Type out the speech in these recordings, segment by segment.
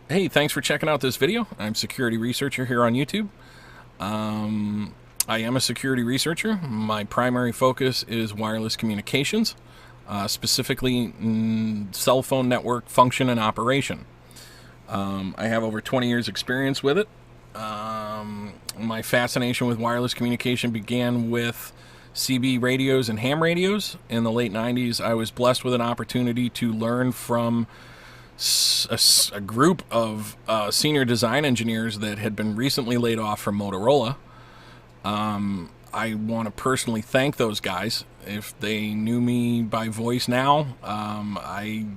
Hey, thanks for checking out this video. I'm security researcher here on YouTube. I am a security researcher. My primary focus is wireless communications, specifically cell phone network function and operation. I have over 20 years experience with it. My fascination with wireless communication began with CB radios and ham radios. In the late 90s, I was blessed with an opportunity to learn from a group of senior design engineers that had been recently laid off from Motorola. I want to personally thank those guys. If they knew me by voice now,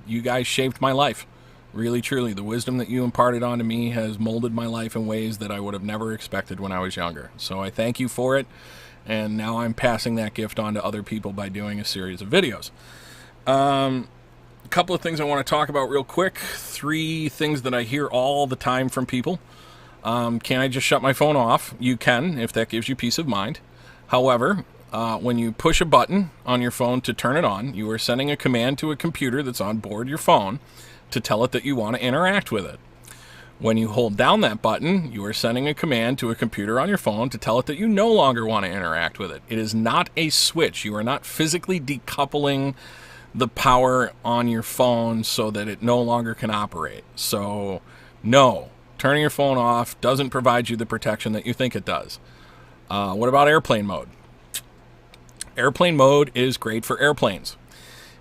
you guys shaped my life. Really, truly, the wisdom that you imparted onto me has molded my life in ways that I would have never expected when I was younger. So I thank you for it, and now I'm passing that gift on to other people by doing a series of videos. A couple of things I want to talk about real quick. 3 things that I hear all the time from people. Can I just shut my phone off? You can, if that gives you peace of mind. However, when you push a button on your phone to turn it on, you are sending a command to a computer that's on board your phone to tell it that you want to interact with it. When you hold down that button, you are sending a command to a computer on your phone to tell it that you no longer want to interact with it. It is not a switch. You are not physically decoupling the power on your phone so that it no longer can operate. So, no, turning your phone off doesn't provide you the protection that you think it does. What about airplane mode? Airplane mode is great for airplanes.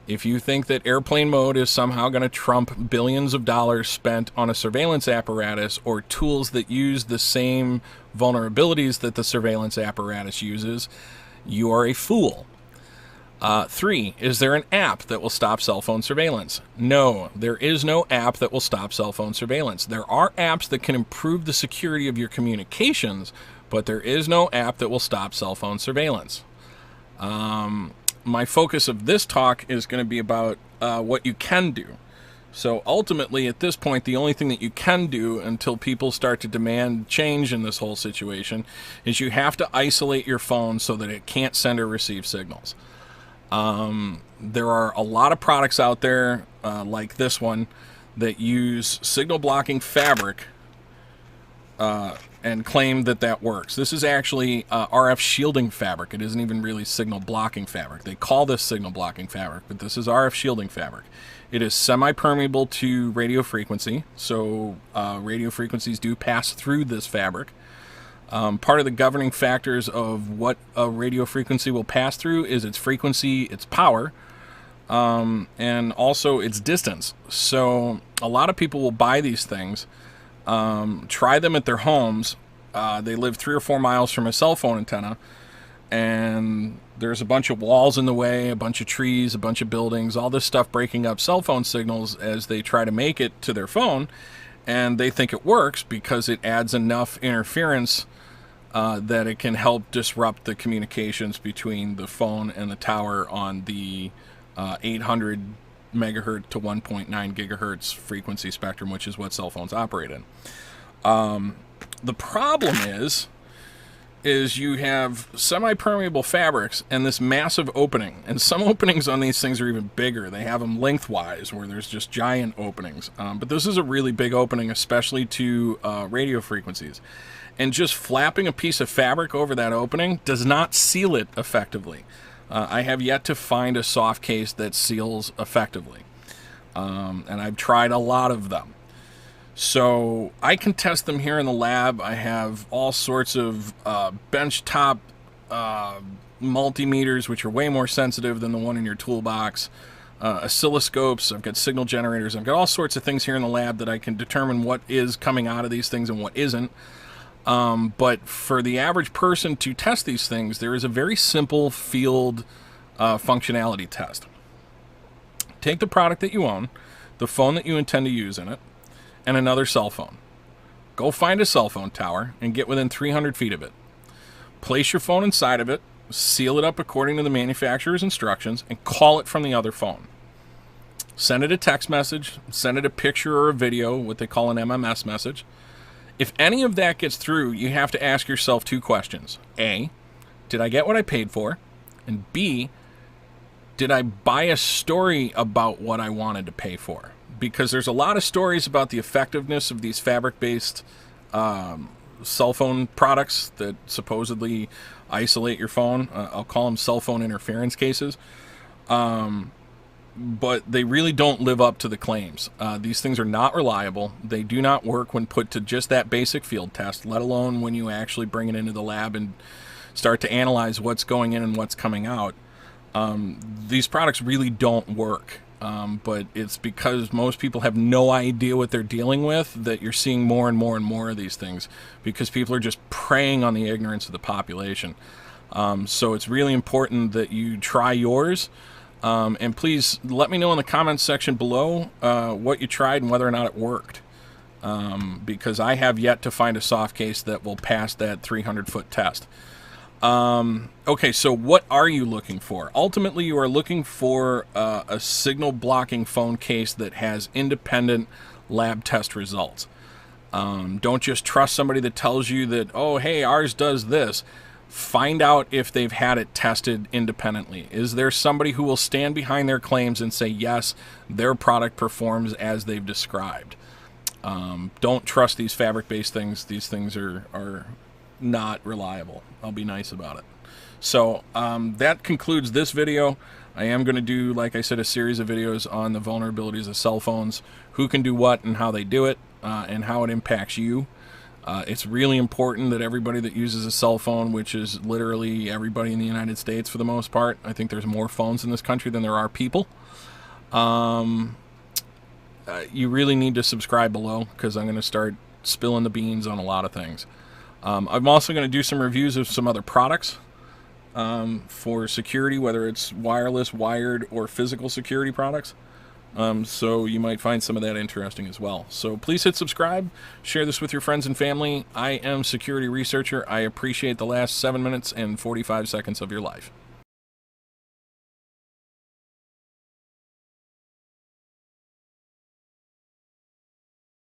If you think that airplane mode is somehow going to trump billions of dollars spent on a surveillance apparatus or tools that use the same vulnerabilities that the surveillance apparatus uses, you are a fool. 3, is there an app that will stop cell phone surveillance? No, there is no app that will stop cell phone surveillance. There are apps that can improve the security of your communications, but there is no app that will stop cell phone surveillance. My focus of this talk is going to be about what you can do. So ultimately, at this point, the only thing that you can do until people start to demand change in this whole situation is you have to isolate your phone so that it can't send or receive signals. There are a lot of products out there like this one that use signal blocking fabric and claim that that works. This is actually RF shielding fabric. It isn't even really signal blocking fabric. They call this signal blocking fabric, but this is RF shielding fabric. It is semi-permeable to radio frequency, so radio frequencies do pass through this fabric. Part of the governing factors of what a radio frequency will pass through is its frequency, its power, and also its distance. So a lot of people will buy these things, try them at their homes. They live 3 or 4 miles from a cell phone antenna, and there's a bunch of walls in the way, a bunch of trees, a bunch of buildings, all this stuff breaking up cell phone signals as they try to make it to their phone, and they think it works because it adds enough interference that it can help disrupt the communications between the phone and the tower on the 800 megahertz to 1.9 gigahertz frequency spectrum, which is what cell phones operate in. The problem is you have semi-permeable fabrics and this massive opening, and some openings on these things are even bigger. They have them lengthwise where there's just giant openings, but this is a really big opening, especially to radio frequencies, and just flapping a piece of fabric over that opening does not seal it effectively. I have yet to find a soft case that seals effectively, and I've tried a lot of them. So I can test them here in the lab. I have all sorts of benchtop multimeters, which are way more sensitive than the one in your toolbox, oscilloscopes. I've got signal generators. I've got all sorts of things here in the lab that I can determine what is coming out of these things and what isn't. But for the average person to test these things, there is a very simple field functionality test. Take the product that you own, the phone that you intend to use in it, and another cell phone. Go find a cell phone tower and get within 300 feet of it. Place your phone inside of it, seal it up according to the manufacturer's instructions, and call it from the other phone. Send it a text message, send it a picture or a video, what they call an MMS message. If any of that gets through, you have to ask yourself 2 questions. A, did I get what I paid for? And B, did I buy a story about what I wanted to pay for? because there's a lot of stories about the effectiveness of these fabric-based cell phone products that supposedly isolate your phone. I'll call them cell phone interference cases. But they really don't live up to the claims. These things are not reliable. They do not work when put to just that basic field test, let alone when you actually bring it into the lab and start to analyze what's going in and what's coming out. These products really don't work. But it's because most people have no idea what they're dealing with that you're seeing more and more and more of these things, because people are just preying on the ignorance of the population. So it's really important that you try yours. And please let me know in the comments section below what you tried and whether or not it worked. Because I have yet to find a soft case that will pass that 300-foot test. Okay, so what are you looking for? Ultimately, you are looking for a signal blocking phone case that has independent lab test results. Don't just trust somebody that tells you that, oh, hey, ours does this. Find out if they've had it tested independently. Is there somebody who will stand behind their claims and say, yes, their product performs as they've described? Don't trust these fabric-based things. These things are not reliable. I'll be nice about it. So that concludes this video. I am going to do, like I said, a series of videos on the vulnerabilities of cell phones, who can do what and how they do it, and how it impacts you. It's really important that everybody that uses a cell phone, which is literally everybody in the United States for the most part — I think there's more phones in this country than there are people — you really need to subscribe below, because I'm going to start spilling the beans on a lot of things. I'm also going to do some reviews of some other products for security, whether it's wireless, wired, or physical security products. So you might find some of that interesting as well. So please hit subscribe, share this with your friends and family. I am Security Researcher. I appreciate the last 7 minutes and 45 seconds of your life.